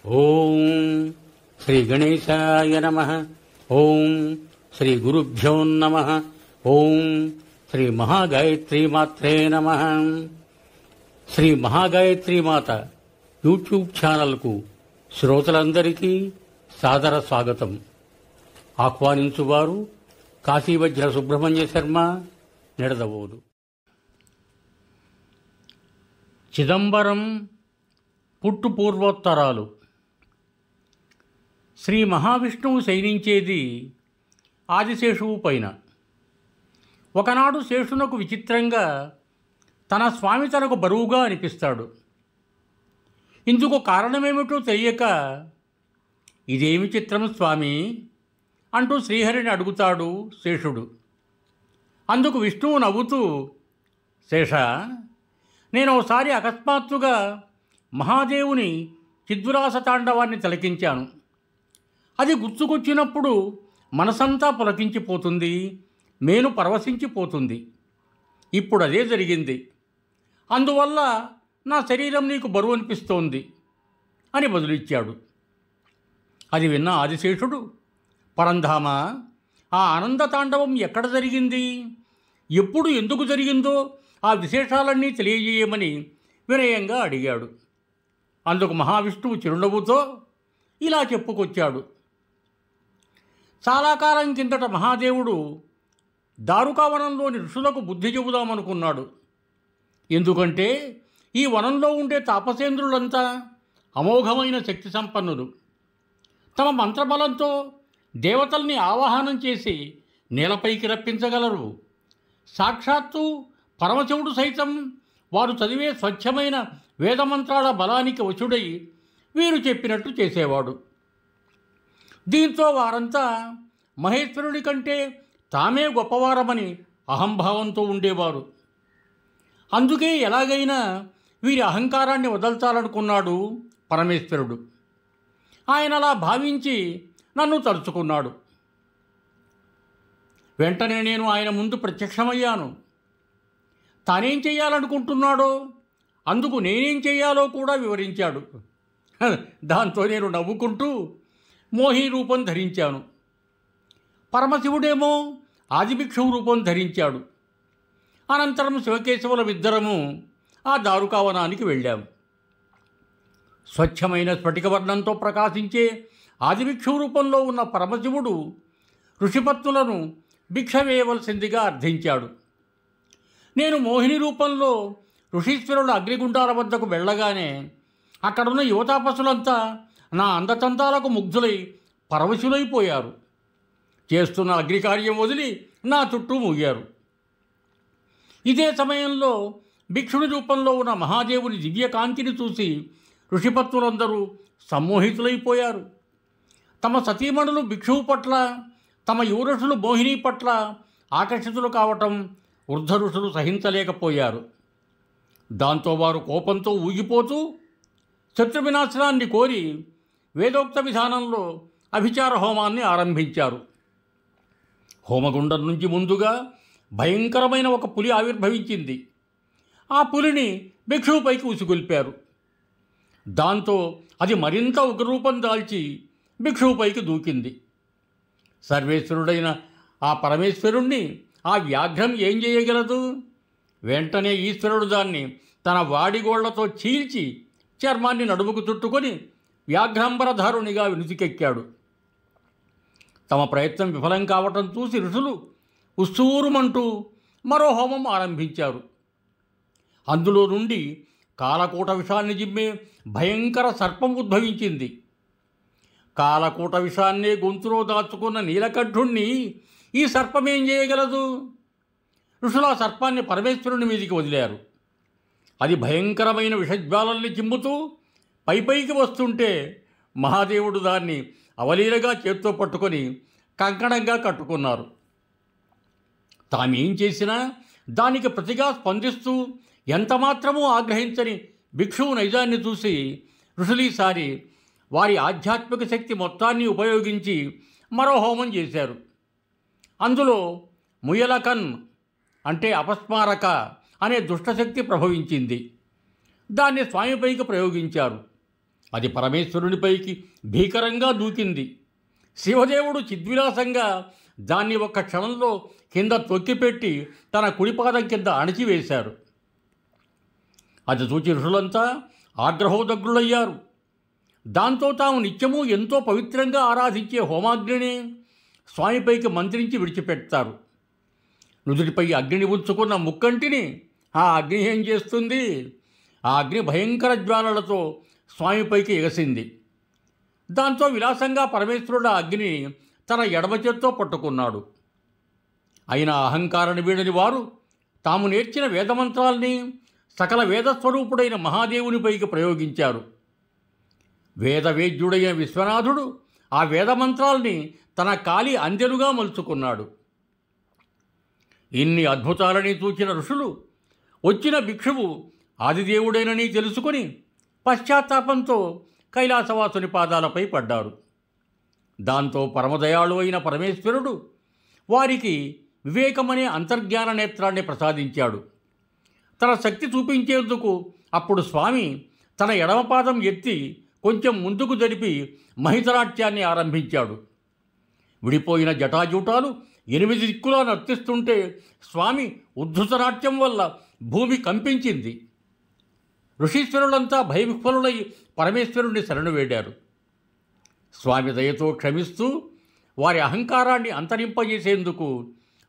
ఓం శ్రీ గణేశాయ నమః. ఓం శ్రీ గురుభ్యో నమః. ఓం శ్రీ మహాగాయత్రీమాత్రే నమః. శ్రీ మహాగాయత్రీమాత యూట్యూబ్ ఛానల్కు శ్రోతలందరికీ సాదర స్వాగతం. ఆహ్వానించువారు కాశీవజ్ర సుబ్రహ్మణ్య శర్మ, నిడదవోలు. చిదంబరం పుట్టు పూర్వోత్తరాలు. శ్రీ మహావిష్ణువు శయనించేది ఆదిశేషువు పైన. ఒకనాడు శేషునకు విచిత్రంగా తన స్వామి తనకు బరువుగా అనిపిస్తాడు. ఇందుకు కారణమేమిటో తెలియక, ఇదేమి చిత్రం స్వామి అంటూ శ్రీహరిని అడుగుతాడు శేషుడు. అందుకు విష్ణువు నవ్వుతూ, శేష, నేను ఒకసారి అకస్మాత్తుగా మహాదేవుని చిద్విలాస తాండవాన్ని తిలకించాను. అది గుర్తుకొచ్చినప్పుడు మనసంతా పులకించిపోతుంది, మేను పరవశించిపోతుంది. ఇప్పుడు అదే జరిగింది. అందువల్ల నా శరీరం నీకు బరువు అనిపిస్తోంది అని బదులిచ్చాడు. అది విన్న ఆదిశేషుడు, పరంధామ, ఆ ఆనంద తాండవం ఎక్కడ జరిగింది, ఎప్పుడు, ఎందుకు జరిగిందో ఆ విశేషాలన్నీ తెలియజేయమని వినయంగా అడిగాడు. అందుకు మహావిష్ణువు చిరునవ్వుతో ఇలా చెప్పుకొచ్చాడు. చాలా కాలం కిందట మహాదేవుడు దారుకావనంలోని ఋషులకు బుద్ధి చెబుదామనుకున్నాడు. ఎందుకంటే ఈ వనంలో ఉండే తాపసేంద్రులంతా అమోఘమైన శక్తి సంపన్నులు. తమ మంత్రబలంతో దేవతల్ని ఆవాహనం చేసి నేలపైకి రప్పించగలరు. సాక్షాత్తు పరమశివుడు సైతం వారు చదివే స్వచ్ఛమైన వేదమంత్రాల బలానికి వశుడై వీరు చెప్పినట్టు చేసేవాడు. దీంతో వారంతా మహేశ్వరుడి కంటే తామే గొప్పవారమని అహంభావంతో ఉండేవారు. అందుకే ఎలాగైనా వీరి అహంకారాన్ని వదల్చాలనుకున్నాడు పరమేశ్వరుడు. ఆయన అలా భావించి నన్ను తలుచుకున్నాడు. వెంటనే నేను ఆయన ముందు ప్రత్యక్షమయ్యాను. తానేం చేయాలనుకుంటున్నాడో, అందుకు నేనేం చేయాలో కూడా వివరించాడు. దాంతో నేను నవ్వుకుంటూ మోహిని రూపం ధరించాను. పరమశివుడేమో ఆదిభిక్షువు రూపం ధరించాడు. అనంతరం శివకేశవులమిద్దరము ఆ దారుకావనానికి వెళ్ళాము. స్వచ్ఛమైన స్ఫటికవర్ణంతో ప్రకాశించే ఆదిభిక్షువు రూపంలో ఉన్న పరమశివుడు ఋషిపత్నులను భిక్ష వేయవలసిందిగా అర్థించాడు. నేను మోహిని రూపంలో ఋషీశ్వరుల అగ్నిగుండాల వద్దకు వెళ్ళగానే అక్కడున్న యువతాపసులంతా నా అందచందాలకు ముగ్ధులై పరవశులైపోయారు. చేస్తున్న అగ్నికార్యం వదిలి నా చుట్టూ మూగారు. ఇదే సమయంలో భిక్షుడి రూపంలో ఉన్న మహాదేవుని దివ్యకాంతిని చూసి ఋషిపత్నులందరూ సమ్మోహితులైపోయారు. తమ సతీమణులు భిక్షువు పట్ల, తమ యువఋషులు మోహిని పట్ల ఆకర్షితులు కావటం వృద్ధ ఋషులు సహించలేకపోయారు. దాంతో వారు కోపంతో ఊగిపోతూ శత్రు వినాశనాన్ని కోరి వేదోక్త విధానంలో అభిచార హోమాన్ని ఆరంభించారు. హోమగుండం నుంచి ముందుగా భయంకరమైన ఒక పులి ఆవిర్భవించింది. ఆ పులిని భిక్షువుపైకి ఉసిగొల్పారు. దాంతో అది మరింత ఉగ్రరూపం దాల్చి భిక్షువుపైకి దూకింది. సర్వేశ్వరుడైన ఆ పరమేశ్వరుణ్ణి ఆ వ్యాఘ్రం ఏం చేయగలదు? వెంటనే ఈశ్వరుడు దాన్ని తన వాడిగోళ్లతో చీల్చి చర్మాన్ని నడుముకు చుట్టుకొని వ్యాఘ్రాంబరధారునిగా వినుతికెక్కాడు. తమ ప్రయత్నం విఫలం కావటం చూసి ఋషులు ఉస్సూరుమంటూ మరో హోమం ఆరంభించారు. అందులో నుండి కాలకూట విషాన్ని జిమ్మే భయంకర సర్పం ఉద్భవించింది. కాలకూట విషాన్నే గొంతులో దాచుకున్న నీలకంఠుణ్ణి ఈ సర్పమేం చేయగలదు? ఋషులు ఆ సర్పాన్ని పరమేశ్వరుని మీదికి వదిలారు. అది భయంకరమైన విషజ్వాలల్ని చిమ్ముతూ పైపైకి వస్తుంటే మహాదేవుడు దాన్ని అవలీలగా చేత్తో పట్టుకొని కంకణంగా కట్టుకున్నారు. తామేం చేసినా దానికి ప్రతిగా స్పందిస్తూ ఎంతమాత్రమూ ఆగ్రహించని భిక్షువు నైజాన్ని చూసి ఋషులీసారి వారి ఆధ్యాత్మిక శక్తి మొత్తాన్ని ఉపయోగించి మరో హోమం చేశారు. అందులో ముయలకన్ అంటే అపస్మారక అనే దుష్టశక్తి ప్రభవించింది. దాన్ని స్వామిపైకి ప్రయోగించారు. అది పరమేశ్వరునిపైకి భీకరంగా దూకింది. శివదేవుడు చిద్విలాసంగా దాన్ని ఒక్క క్షణంలో కింద తొక్కిపెట్టి తన కుడిపాదం కింద అణచివేశారు. అది చూచి ఋషులంతా ఆగ్రహోదగ్రులయ్యారు. దాంతో తాము నిత్యము ఎంతో పవిత్రంగా ఆరాధించే హోమాగ్నిని స్వామిపైకి మంత్రించి విడిచిపెడతారు. నుదుటిపై అగ్నిని ఉంచుకున్న ముక్కంటిని ఆ అగ్ని ఏం చేస్తుంది? ఆ అగ్ని భయంకర జ్వాలలతో స్వామిపైకి ఎగసింది. దాంతో విలాసంగా పరమేశ్వరుడు ఆ అగ్నిని తన ఎడమ చేత్తో పట్టుకున్నాడు. అయినా అహంకారాన్ని వీడని వారు తాము నేర్చిన వేదమంత్రాల్ని సకల వేదస్వరూపుడైన మహాదేవునిపైకి ప్రయోగించారు. వేదవేద్యుడైన విశ్వనాథుడు ఆ వేదమంత్రాల్ని తన కాలి అందెలుగా మలుచుకున్నాడు. ఇన్ని అద్భుతాలని చూచిన ఋషులు వచ్చిన భిక్షువు ఆదిదేవుడైనని తెలుసుకుని పశ్చాత్తాపంతో కైలాసవాసుని పాదాలపై పడ్డారు. దాంతో పరమదయాళు అయిన పరమేశ్వరుడు వారికి వివేకమనే అంతర్జ్ఞాన నేత్రాన్ని ప్రసాదించాడు. తన శక్తి చూపించేందుకు అప్పుడు స్వామి తన ఎడమపాదం ఎత్తి కొంచెం ముందుకు జరిపి మహితనాట్యాన్ని ఆరంభించాడు. విడిపోయిన జటాజూటాలు 8 దిక్కులా నర్తిస్తుంటే స్వామి ఉద్ధృతనాట్యం వల్ల భూమి కంపించింది. ఋషీశ్వరులంతా భయవిహ్వలులై పరమేశ్వరుణ్ణి శరణు వేడారు. స్వామి దయతో క్షమిస్తూ వారి అహంకారాన్ని అంతరింపజేసేందుకు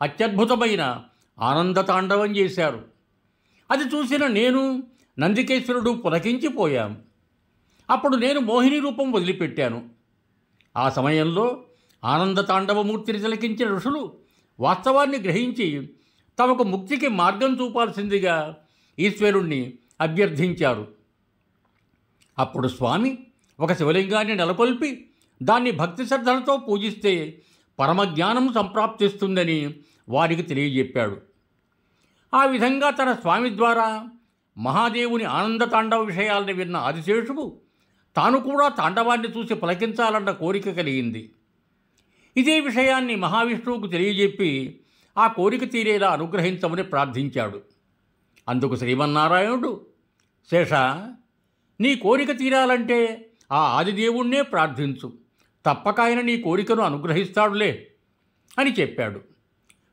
అత్యద్భుతమైన ఆనందతాండవం చేశారు. అది చూసిన నేను, నందికేశ్వరుడు పులకించిపోయాం. అప్పుడు నేను మోహిని రూపం వదిలిపెట్టాను. ఆ సమయంలో ఆనందతాండవమూర్తిని తిలకించిన ఋషులు వాస్తవాన్ని గ్రహించి తమకు ముక్తికి మార్గం చూపాల్సిందిగా ఈశ్వరుణ్ణి అభ్యర్థించారు. అప్పుడు స్వామి ఒక శివలింగాన్ని నెలకొల్పి దాన్ని భక్తి శ్రద్ధలతో పూజిస్తే పరమజ్ఞానం సంప్రాప్తిస్తుందని వారికి తెలియజెప్పాడు. ఆ విధంగా తన స్వామి ద్వారా మహాదేవుని ఆనందతాండవ విషయాల్ని విన్న ఆదిశేషువు తాను కూడా తాండవాన్ని చూసి పులకించాలన్న కోరిక కలిగింది. ఇదే విషయాన్ని మహావిష్ణువుకు తెలియజెప్పి ఆ కోరిక తీరేలా అనుగ్రహించమని ప్రార్థించాడు. అందుకు శ్రీమన్నారాయణుడు, శేష, నీ కోరిక తీరాలంటే ఆ ఆదిదేవుణ్ణే ప్రార్థించు, తప్పక ఆయన నీ కోరికను అనుగ్రహిస్తాడులే అని చెప్పాడు.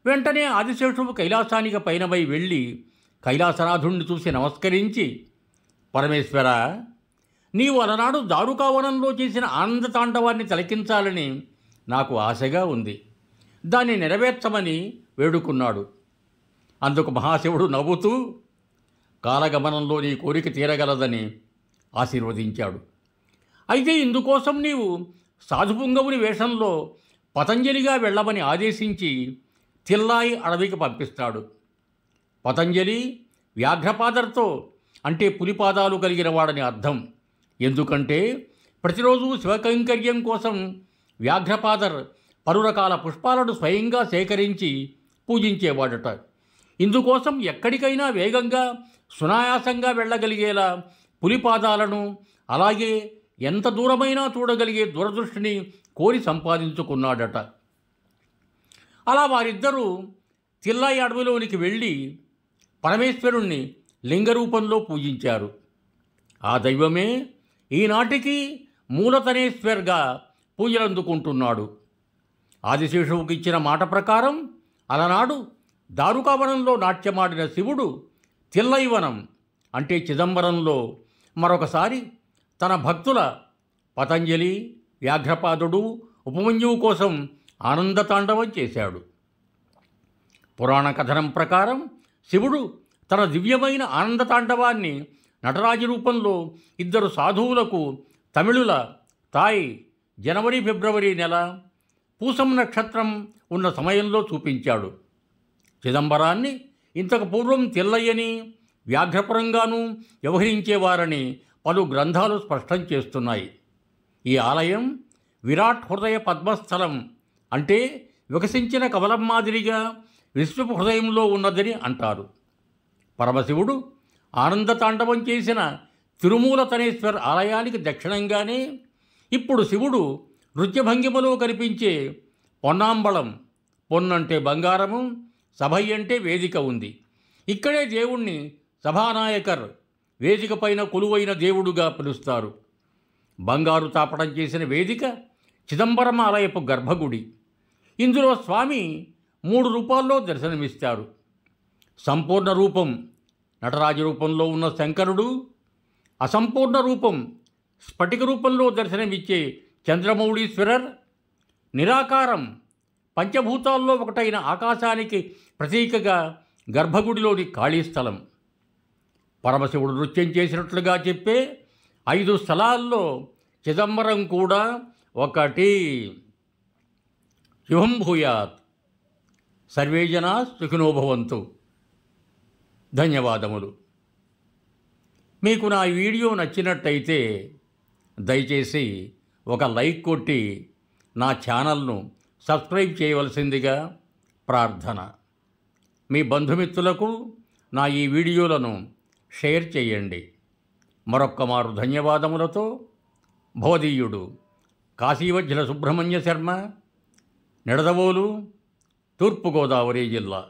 వెంటనే ఆదిశేషువు కైలాసానికి పైనపై వెళ్ళి కైలాసనాథుణ్ణి చూసి నమస్కరించి, పరమేశ్వర, నీవు అలనాడు దారుకావనంలో చేసిన ఆనందతాండవాన్ని తిలకించాలని నాకు ఆశగా ఉంది, దాన్ని నెరవేర్చమని వేడుకున్నాడు. అందుకు మహాశివుడు నవ్వుతూ కాలగమనంలో నీ కోరిక తీరగలదని ఆశీర్వదించాడు. అయితే ఇందుకోసం నీవు సాధుపుంగవుని వేషంలో పతంజలిగా వెళ్ళమని ఆదేశించి తిల్లాయి అడవికి పంపిస్తాడు. పతంజలి వ్యాఘ్రపాదర్తో అంటే పులిపాదాలు కలిగిన వాడని అర్థం. ఎందుకంటే ప్రతిరోజు శివకైంకర్యం కోసం వ్యాఘ్రపాదర్ పలు రకాల పుష్పాలను స్వయంగా సేకరించి పూజించేవాడట. ఇందుకోసం ఎక్కడికైనా వేగంగా సునాయాసంగా వెళ్ళగలిగేలా పులిపాదాలను, అలాగే ఎంత దూరమైనా చూడగలిగే దూరదృష్టిని కోరి సంపాదించుకున్నాడట. అలా వారిద్దరూ తిల్లాయి అడవిలోనికి వెళ్ళి పరమేశ్వరుణ్ణి లింగరూపంలో పూజించారు. ఆ దైవమే ఈనాటికి మూలతనేశ్వర్గా పూజలందుకుంటున్నాడు. ఆదిశేషువుకి ఇచ్చిన మాట ప్రకారం అలనాడు దారుకావనంలో నాట్యమాడిన శివుడు తిల్లైవనం అంటే చిదంబరంలో మరొకసారి తన భక్తుల పతంజలి, వ్యాఘ్రపాదుడు, ఉపమన్యువు కోసం ఆనందతాండవం చేశాడు. పురాణ కథనం ప్రకారం శివుడు తన దివ్యమైన ఆనందతాండవాన్ని నటరాజు రూపంలో 2 సాధువులకు తమిళుల తాయ్ జనవరి ఫిబ్రవరి నెల పూసం నక్షత్రం ఉన్న సమయంలో చూపించాడు. చిదంబరాన్ని ఇంతకు పూర్వం తిల్లయ్యని, వ్యాఘ్రపురంగానూ వ్యవహరించేవారని పలు గ్రంథాలు స్పష్టం చేస్తున్నాయి. ఈ ఆలయం విరాట్ హృదయ పద్మస్థలం అంటే వికసించిన కమలం మాదిరిగా విశ్వపు హృదయంలో ఉన్నదని అంటారు. పరమశివుడు ఆనందతాండవం చేసిన తిరుమూలతనేశ్వర్ ఆలయానికి దక్షిణంగానే ఇప్పుడు శివుడు నృత్యభంగిమలో కనిపించే పొన్నాంబళం, పొన్నంటే బంగారము, సభై అంటే వేదిక ఉంది. ఇక్కడే దేవుణ్ణి సభానాయకర్, వేదిక పైన కొలువైన దేవుడుగా పిలుస్తారు. బంగారు తాపడం చేసిన వేదిక చిదంబరం ఆలయపు గర్భగుడి. ఇందులో స్వామి 3 రూపాల్లో దర్శనమిస్తారు. సంపూర్ణ రూపం నటరాజ రూపంలో ఉన్న శంకరుడు, అసంపూర్ణ రూపం స్ఫటిక రూపంలో దర్శనమిచ్చే చంద్రమౌళీశ్వరర్, నిరాకారం పంచభూతాల్లో ఒకటైన ఆకాశానికి ప్రతీకగా గర్భగుడిలోని ఖాళీ స్థలం. పరమశివుడు నృత్యం చేసినట్లుగా చెప్పే 5 స్థలాల్లో చిదంబరం కూడా ఒకటి. శుభం భూయాత్. సర్వే జనా సుఖినో భవంతు. ధన్యవాదములు. మీకు నా వీడియో నచ్చినట్టయితే దయచేసి ఒక లైక్ కొట్టి నా ఛానల్ను సబ్స్క్రైబ్ చేయవలసిందిగా ప్రార్థన. మీ బంధుమిత్రులకు నా ఈ వీడియోలను షేర్ చేయండి. మరొక్కమారు ధన్యవాదములతో భవదీయుడు కాశీవజ్జల సుబ్రహ్మణ్య శర్మ, నిడదవోలు, తూర్పుగోదావరి జిల్లా.